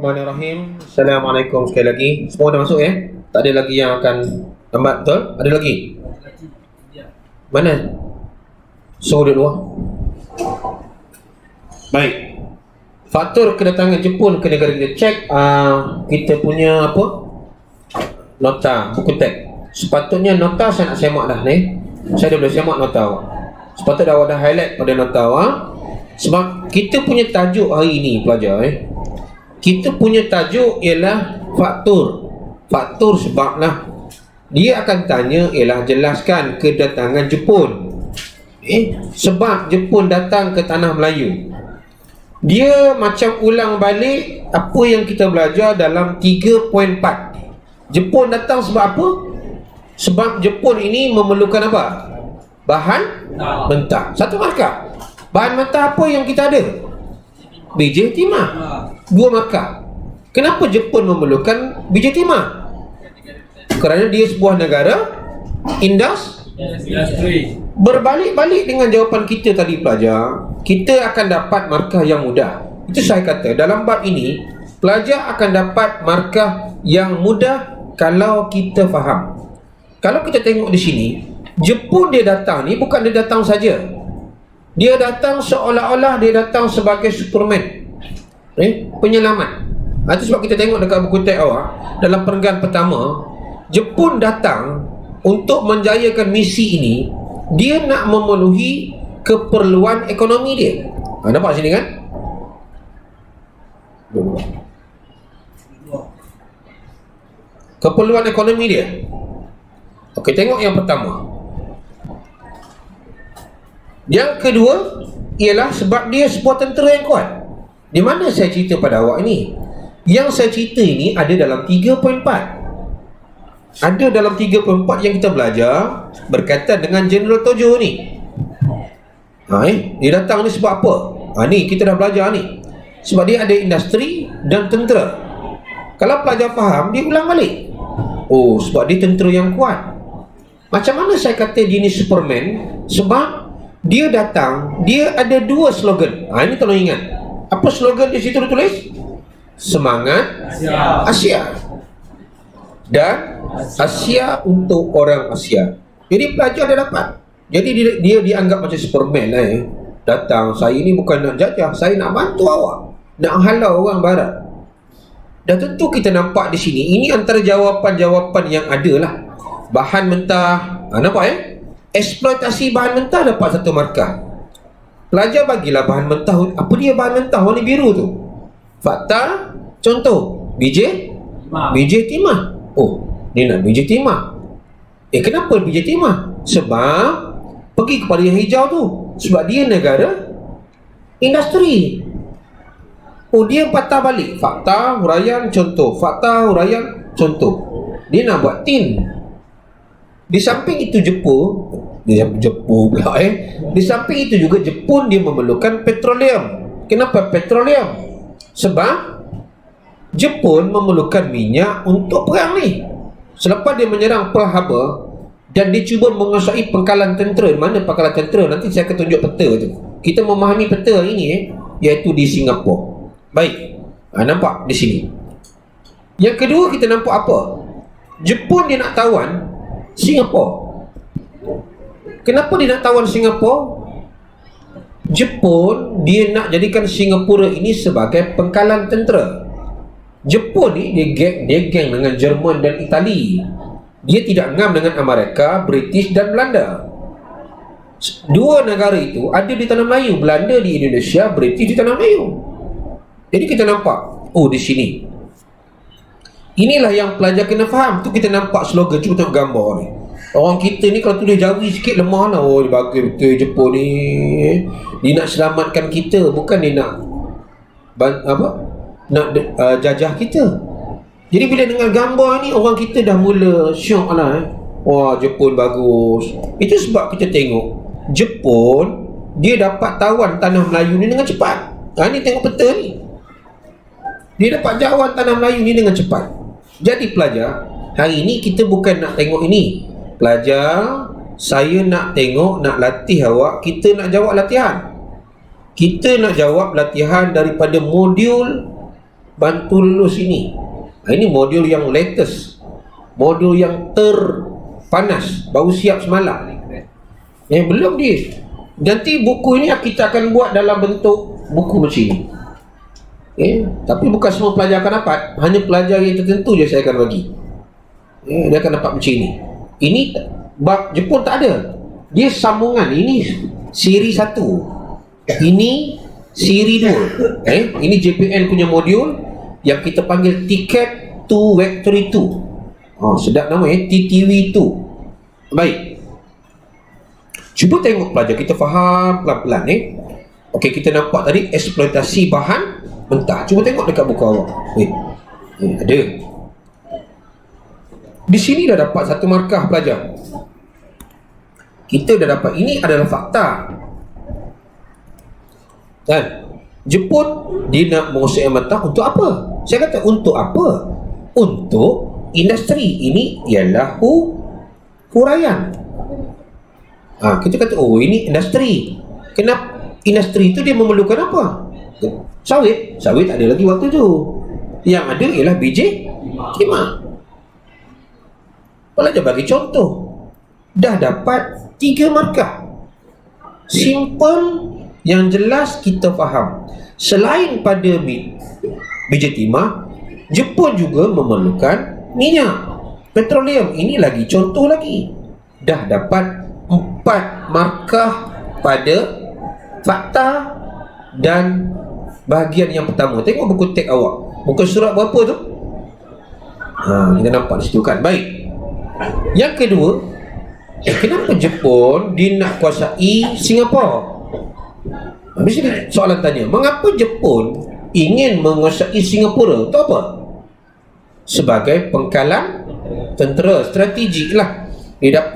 Bismillahirrahmanirrahim. Assalamualaikum sekali lagi. Semua dah masuk ya? Tak ada lagi yang akan lambat, betul? Ada lagi? Mana? So dia luar. Baik. Faktor kedatangan Jepun ke negara kita. Cek kita punya apa? Nota, buku teks. Sepatutnya nota saya nak semak dah ni. Saya dah boleh semak nota awak. Sepatutnya awak dah highlight pada nota awak. Sebab kita punya tajuk hari ini pelajar kita punya tajuk ialah faktor. Faktor sebablah dia akan tanya ialah jelaskan kedatangan Jepun. Sebab Jepun datang ke tanah Melayu. Dia macam ulang balik apa yang kita belajar dalam 3.4. Jepun datang sebab apa? Sebab Jepun ini memerlukan apa? Bahan mentah. Satu markah. Bahan mentah apa yang kita ada? Biji timah. 2 markah. Kenapa Jepun memerlukan biji timah? Kerana dia sebuah negara industri. Berbalik-balik dengan jawapan kita tadi pelajar, kita akan dapat markah yang mudah. Itu saya kata dalam bab ini pelajar akan dapat markah yang mudah kalau kita faham. Kalau kita tengok di sini, Jepun dia datang ni bukan dia datang saja. Dia datang seolah-olah dia datang sebagai Superman, penyelamat. Itu sebab kita tengok dekat buku teks awak, dalam perenggan pertama, Jepun datang untuk menjayakan misi ini. Dia nak memenuhi keperluan ekonomi dia. Nampak sini kan? Keperluan ekonomi dia. Okey, tengok yang pertama. Yang kedua ialah sebab dia sebuah tentera yang kuat. Di mana saya cerita pada awak ini? Yang saya cerita ini ada dalam 3.4. Ada dalam 3.4 yang kita belajar berkaitan dengan General Tojo ni. Dia datang ni sebab apa? Ni kita dah belajar ni. Sebab dia ada industri dan tentera. Kalau pelajar faham, dia ulang balik. Sebab dia tentera yang kuat. Macam mana saya kata dia ni Superman? Sebab dia datang, dia ada 2 slogan. Ini tolong ingat. Apa slogan di situ ditulis? Semangat Asia. Dan Asia untuk orang Asia. Jadi pelajar dia dapat. Jadi dia dianggap macam Superman lah. Datang, saya ni bukan nak jajah, saya nak bantu awak, nak halau orang barat. Dan tentu kita nampak di sini, ini antara jawapan-jawapan yang ada lah. Bahan mentah, nampak eksploitasi bahan mentah dapat 1 markah. Pelajar bagilah bahan mentah. Apa dia bahan mentah warna biru tu? Fakta, contoh, biji timah. Dia nak biji timah. Kenapa biji timah? Sebab pergi kepada yang hijau tu. Sebab dia negara industri. Dia patah balik. Fakta, huraian, contoh. Fakta, huraian, contoh. Dia nak buat tin. Di samping itu Jepun pula Di samping itu juga Jepun dia memerlukan petroleum. Kenapa petroleum? Sebab Jepun memerlukan minyak untuk perang ni. Selepas dia menyerang Pearl Harbor dan dia cuba menguasai pangkalan tentera. Mana pangkalan tentera? Nanti saya akan tunjuk peta tu. Kita memahami peta ini iaitu di Singapura. Baik. Nampak di sini. Yang kedua kita nampak apa? Jepun dia nak tawan Singapura. Kenapa dia nak tawan Singapura? Jepun dia nak jadikan Singapura ini sebagai pangkalan tentera. Jepun ni dia geng dengan Jerman dan Itali. Dia tidak ngam dengan Amerika, British dan Belanda. 2 negara itu ada di tanah Melayu. Belanda di Indonesia, British di tanah Melayu. Jadi kita nampak, di sini. Inilah yang pelajar kena faham. Tu kita nampak slogan. Cuba tengok gambar ni. Orang kita ni kalau tulis Jawi sikit lemah lah. Dia bagus betul Jepun ni. Dia nak selamatkan kita, bukan dia nak jajah kita. Jadi bila dengan gambar ni, orang kita dah mula syok lah. Wah, Jepun bagus. Itu sebab kita tengok Jepun dia dapat tawan tanah Melayu ni dengan cepat. Ni tengok peta ni. Dia dapat jawan tanah Melayu ni dengan cepat. Jadi pelajar, hari ni kita bukan nak tengok ini. Pelajar, saya nak tengok, nak latih awak. Kita nak jawab latihan. Kita nak jawab latihan daripada modul bantu lulus ini. Ini modul yang latest, modul yang terpanas, baru siap semalam. Belum dia. Nanti buku ini kita akan buat dalam bentuk buku macam ini. Tapi bukan semua pelajar akan dapat, hanya pelajar yang tertentu je saya akan bagi. Dia akan dapat macam ini. Ini bab Jepun tak ada. Dia sambungan. Ini siri 1, ini siri 2. Ini JPN punya modul yang kita panggil Ticket to Factory 2. Sedap nama TTW 2. Baik, cuba tengok pelajar, kita faham pelan-pelan. Okey, kita nampak tadi eksploitasi bahan mentah. Cuba tengok dekat buku awak. Ada. Di sini dah dapat satu markah pelajar. Kita dah dapat, ini adalah fakta. Kan? Jepun dia nak mengosok air mentah untuk apa? Saya kata untuk apa? Untuk industri. Ini ialah huraian. Kita kata ini industri. Kenapa industri itu dia memerlukan apa? Sawit tak ada lagi waktu tu. Yang ada ialah biji timah. Pelajar bagi contoh, dah dapat 3 markah. Simple, yang jelas kita faham. Selain pada biji timah, Jepun juga memerlukan minyak petroleum. Ini lagi contoh lagi. Dah dapat 4 markah pada fakta dan bahagian yang pertama. Tengok buku teks awak, muka surat berapa tu? Kita nampak di situ kan. Baik, yang kedua, kenapa Jepun dia nak kuasai Singapura? Habis ni soalan tanya, mengapa Jepun ingin menguasai Singapura? Itu apa? Sebagai pengkalan tentera strategik lah. Dia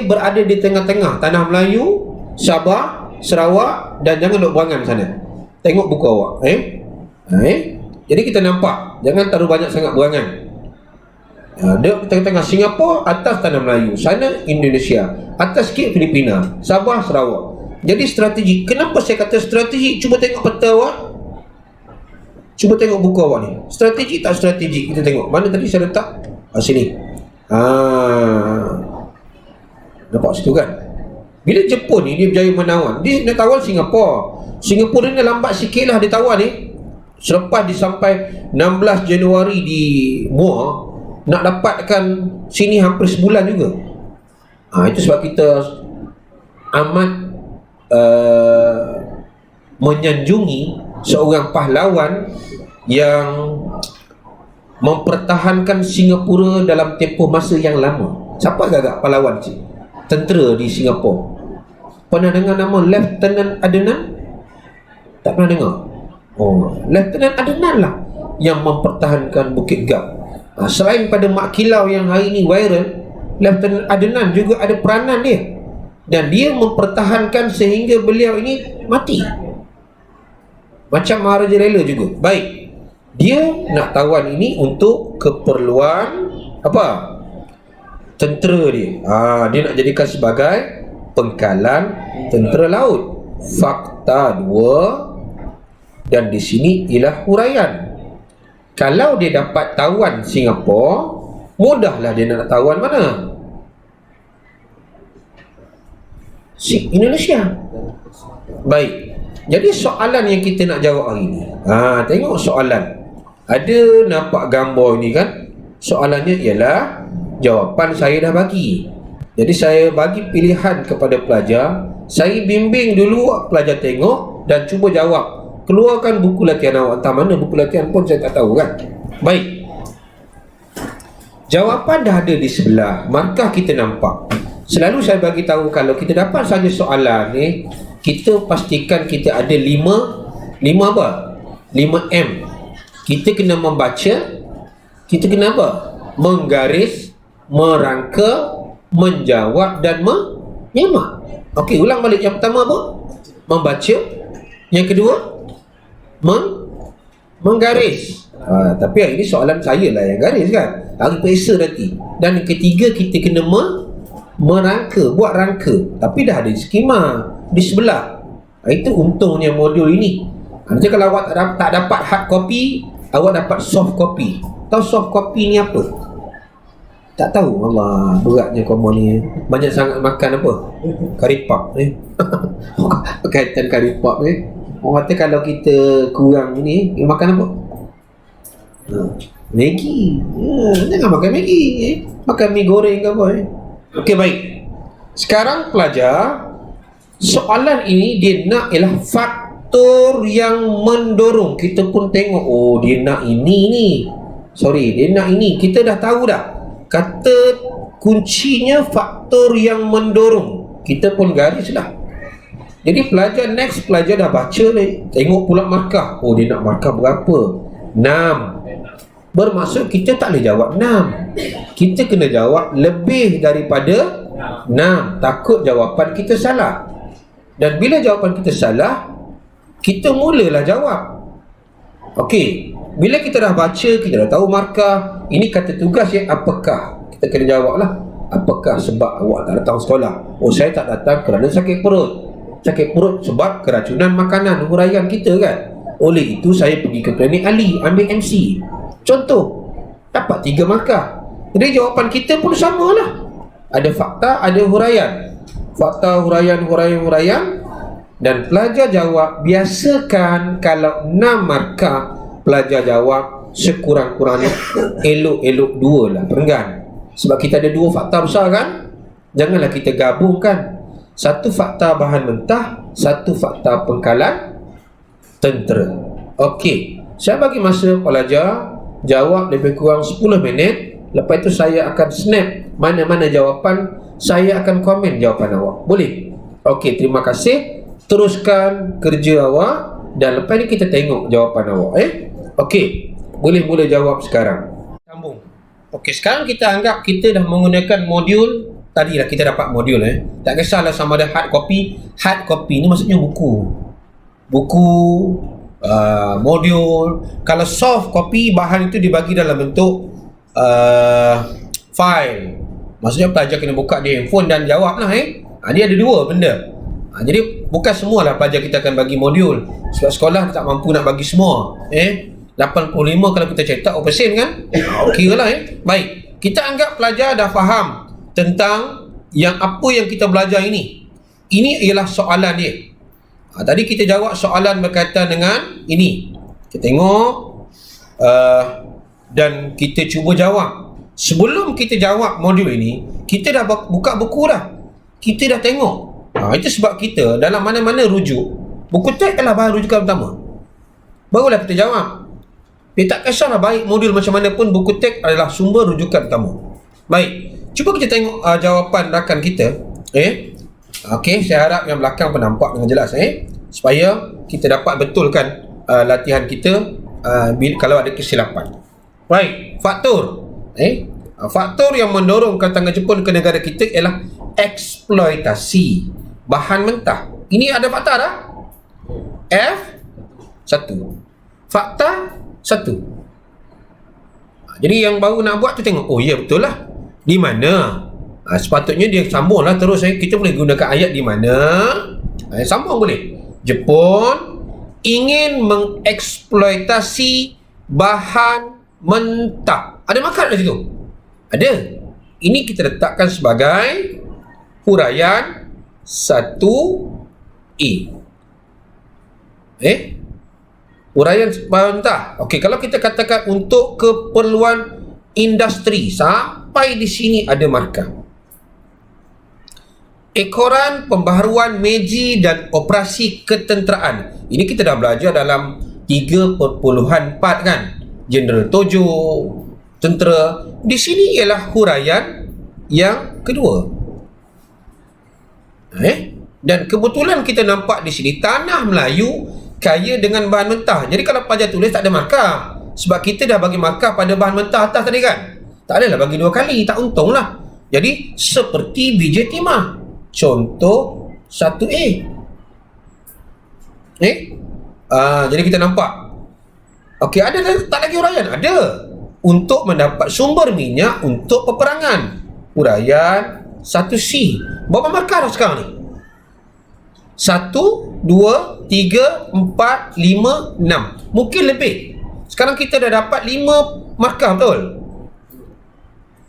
berada di tengah-tengah tanah Melayu, Sabah, Sarawak, dan jangan duk berangan sana. Tengok buku awak. Jadi kita nampak, jangan terlalu banyak sangat berangan. Dia di tengah-tengah Singapura, atas tanah Melayu, sana Indonesia, atas sikit Filipina, Sabah, Sarawak. Jadi strategi. Kenapa saya kata strategi? Cuba tengok peta awak, cuba tengok buku awak ni. Strategi tak strategi? Kita tengok. Mana tadi saya letak? Sini. Nampak situ kan? Bila Jepun ni dia berjaya menawan, dia nak tawan Singapura. Singapura ni lambat sikit lah dia tawan ni. Selepas dia sampai 16 Januari di Muar, nak dapatkan sini hampir sebulan juga. Itu sebab kita amat menyanjungi seorang pahlawan yang mempertahankan Singapura dalam tempoh masa yang lama. Siapa agak pahlawan sih? Tentera di Singapura. Pernah dengar nama Lieutenant Adenan? Tak pernah dengar? Lieutenant Adenan lah yang mempertahankan Bukit Gap. Selain pada Mak Kilau yang hari ini viral, Lieutenant Adenan juga ada peranan dia. Dan dia mempertahankan sehingga beliau ini mati. Macam Maharaja Lela juga. Baik, dia nak tawan ini untuk keperluan apa? Tentera dia. Dia nak jadikan sebagai pengkalan tentera laut. Fakta 2. Dan di sini ialah huraian. Kalau dia dapat tawan Singapura, mudahlah dia nak tawan mana? Indonesia. Baik. Jadi soalan yang kita nak jawab hari ni. Tengok soalan. Ada nampak gambar ni kan? Soalannya ialah, jawapan saya dah bagi. Jadi saya bagi pilihan kepada pelajar. Saya bimbing dulu pelajar tengok dan cuba jawab. Keluarkan buku latihan awak. Entah mana buku latihan pun saya tak tahu kan. Baik, jawapan dah ada di sebelah. Markah kita nampak. Selalu saya bagi tahu, kalau kita dapat saja soalan ni, kita pastikan kita ada 5 apa? 5M. Kita kena membaca, kita kena apa? Menggaris, merangka, menjawab dan menyemak. Okey, ulang balik. Yang pertama apa? Membaca. Yang kedua, menggaris. Tapi ini soalan saya lah yang garis kan. Harus periksa nanti. Dan yang ketiga, kita kena merangka, buat rangka. Tapi dah ada skema di sebelah. Itu untungnya modul ini. Nanti kalau awak tak dapat hard copy, awak dapat soft copy. Tahu soft copy ni apa? Tak tahu. Allah, beratnya kamu ni. Banyak sangat makan apa? Karipap berkaitan karipap orang kata kalau kita kurang ni, makan apa? Maggi. Jangan makan Maggi. Makan mi goreng ke apa? Okey, baik. Sekarang pelajar, soalan ini dia nak ialah faktor yang mendorong. Kita pun tengok, oh dia nak ini ni. Sorry, dia nak ini. Kita dah tahu dah. Kata kuncinya faktor yang mendorong. Kita pun garis dah. Jadi pelajar next, pelajar dah baca ni. Tengok pula markah. Oh dia nak markah berapa? 6. Bermaksud kita tak boleh jawab 6. Kita kena jawab lebih daripada 6. Takut jawapan kita salah. Dan bila jawapan kita salah, kita mulalah jawab. Okey, bila kita dah baca, kita dah tahu markah, ini kata tugas yang apakah? Kita kena jawab lah. Apakah sebab awak tak datang sekolah? Oh saya tak datang kerana sakit perut. Sakit perut sebab keracunan makanan, huraian kita kan. Oleh itu saya pergi ke klinik Ali, ambil MC. Contoh, dapat 3 markah. Jadi jawapan kita pun samalah. Ada fakta, ada huraian. Fakta, huraian. Dan pelajar jawab. Biasakan kalau 6 markah, pelajar jawab sekurang-kurangnya elok-elok 2 lah, perenggan. Sebab kita ada 2 fakta besar kan. Janganlah kita gabungkan. 1 fakta bahan mentah, 1 fakta pengkalan tentera. Okey, saya bagi masa pelajar jawab lebih kurang 10 minit. Lepas itu saya akan snap mana-mana jawapan. Saya akan komen jawapan awak. Boleh? Okey, terima kasih. Teruskan kerja awak. Dan lepas ni kita tengok jawapan awak. Okey, boleh mula jawab sekarang. Sambung. Okey, sekarang kita anggap kita dah menggunakan modul. Tadi lah kita dapat modul. Tak kisahlah sama ada hard copy. Hard copy ni maksudnya buku, modul. Kalau soft copy, bahan itu dibagi dalam bentuk file. Maksudnya pelajar kena buka di handphone dan jawab lah. Dia ada 2 benda. Jadi bukan semualah pelajar kita akan bagi modul. Sebab sekolah tak mampu nak bagi semua. 85 kalau kita cetak % kan. Okey lah. Baik, kita anggap pelajar dah faham tentang yang apa yang kita belajar ini. Ini ialah soalan dia. Tadi kita jawab soalan berkaitan dengan ini. Kita tengok dan kita cuba jawab. Sebelum kita jawab modul ini, kita dah buka buku dah. Kita dah tengok. Itu sebab kita dalam mana-mana rujuk, buku teks adalah bahan rujukan pertama. Barulah kita jawab. Dia tak kisahlah baik modul macam mana pun, buku teks adalah sumber rujukan pertama. Baik, cuba kita tengok jawapan rakan kita. Okey, saya harap yang belakang pun nampak dengan jelas supaya kita dapat betulkan latihan kita kalau ada kesilapan. Baik, faktor. Faktor yang mendorong kedatangan Jepun ke negara kita ialah eksploitasi bahan mentah. Ini ada fakta dah. F1. Fakta 1. Jadi yang baru nak buat tu tengok. Oh ya, betul lah. Di mana? Sepatutnya dia sambunglah terus. Kita boleh gunakan ayat di mana. Sambung boleh. Jepun ingin mengeksploitasi bahan mentah. Ada makan di situ? Ada. Ini kita letakkan sebagai huraian 1A. Huraian bahan mentah. Okey, kalau kita katakan untuk keperluan industri, sampai di sini ada markah. Ekoran pembaharuan Meiji dan operasi ketenteraan. Ini kita dah belajar dalam 3.4 kan. General Tojo, tentera. Di sini ialah huraian yang kedua. Dan kebetulan kita nampak di sini tanah Melayu kaya dengan bahan mentah. Jadi kalau pelajar tulis tak ada markah. Sebab kita dah bagi markah pada bahan mentah atas tadi kan. Tak adalah bagi 2 kali, tak untung lah. Jadi seperti biji timah. Contoh 1A. Jadi kita nampak. Okey, ada tak lagi huraian? Ada. Untuk mendapat sumber minyak untuk peperangan. Huraian 1C. Berapa markah dah sekarang ni? 1, 2, 3, 4, 5, 6. Mungkin lebih. Sekarang kita dah dapat 5 markah, betul?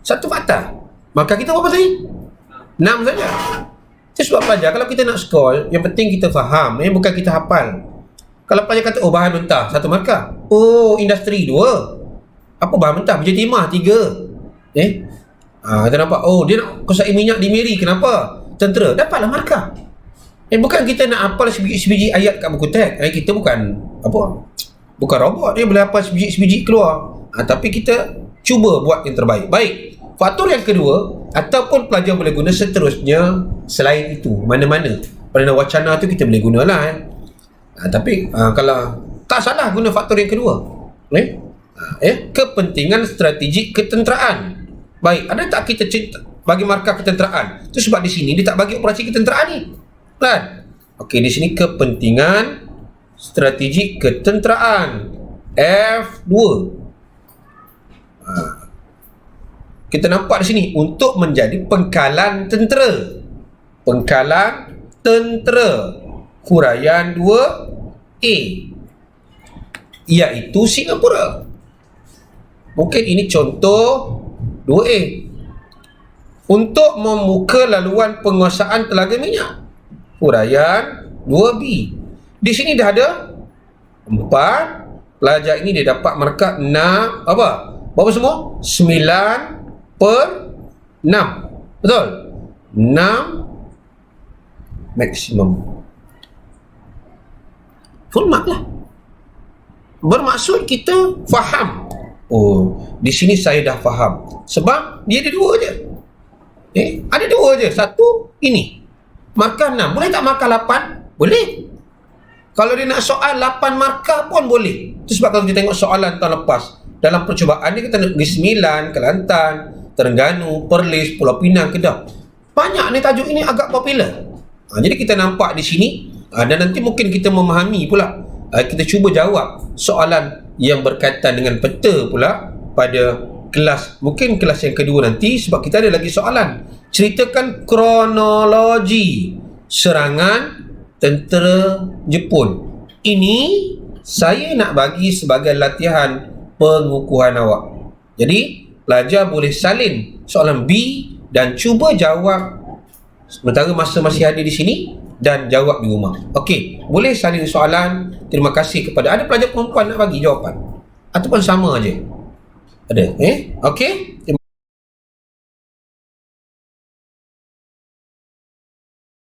Satu fakta. Markah kita berapa tadi? 6 saja. Itu sebab pelajar, kalau kita nak skor, yang penting kita faham, bukan kita hafal. Kalau pelajar kata, oh bahan mentah, 1 markah. Oh, industri 2. Apa bahan mentah? Biji timah 3. Kita nampak, oh dia nak kosai minyak di Miri, kenapa? Tentera, dapatlah markah. Bukan kita nak hafal sebiji ayat kat buku teks. Kita bukan bukan robot, dia boleh hafal sebiji keluar. Tapi kita cuba buat yang terbaik. Baik, faktor yang kedua, ataupun pelajar boleh guna seterusnya selain itu, mana-mana pada wacana tu kita boleh gunalah. Tapi kalau tak salah guna faktor yang kedua, kepentingan strategik ketenteraan. Baik, ada tak kita bagi markah ketenteraan? Itu sebab di sini dia tak bagi operasi ketenteraan ni, kan? Okey, di sini kepentingan strategik ketenteraan F2. Kita nampak di sini untuk menjadi pengkalan tentera. Pengkalan tentera huraian 2A, iaitu Singapura. Mungkin ini contoh 2A. Untuk membuka laluan penguasaan telaga minyak, huraian 2B. Di sini dah ada 4. Pelajar ini dia dapat markah 6. Berapa semua? 9/6. Betul? 6 maksimum. Full mark lah. Bermaksud kita faham. Oh, di sini saya dah faham. Sebab dia ada 2 je. Ada 2 je. Satu ini. Markah 6. Boleh tak markah 8? Boleh. Kalau dia nak soal 8 markah pun boleh. Itu sebab kalau kita tengok soalan tahun lepas, dalam percubaan dia kita nak Negeri Sembilan, Kelantan, Terengganu, Perlis, Pulau Pinang, Kedah. Banyak ni tajuk ini agak popular. Jadi kita nampak di sini, dan nanti mungkin kita memahami pula. Kita cuba jawab soalan yang berkaitan dengan peta pula pada kelas, mungkin kelas yang kedua nanti, sebab kita ada lagi soalan. Ceritakan kronologi serangan tentera Jepun. Ini saya nak bagi sebagai latihan pengukuhan awak. Jadi pelajar boleh salin soalan B dan cuba jawab sementara masa masih ada di sini dan jawab di rumah. Okey, boleh salin soalan. Terima kasih kepada, ada pelajar perempuan nak bagi jawapan ataupun sama aja. Ada? Okey.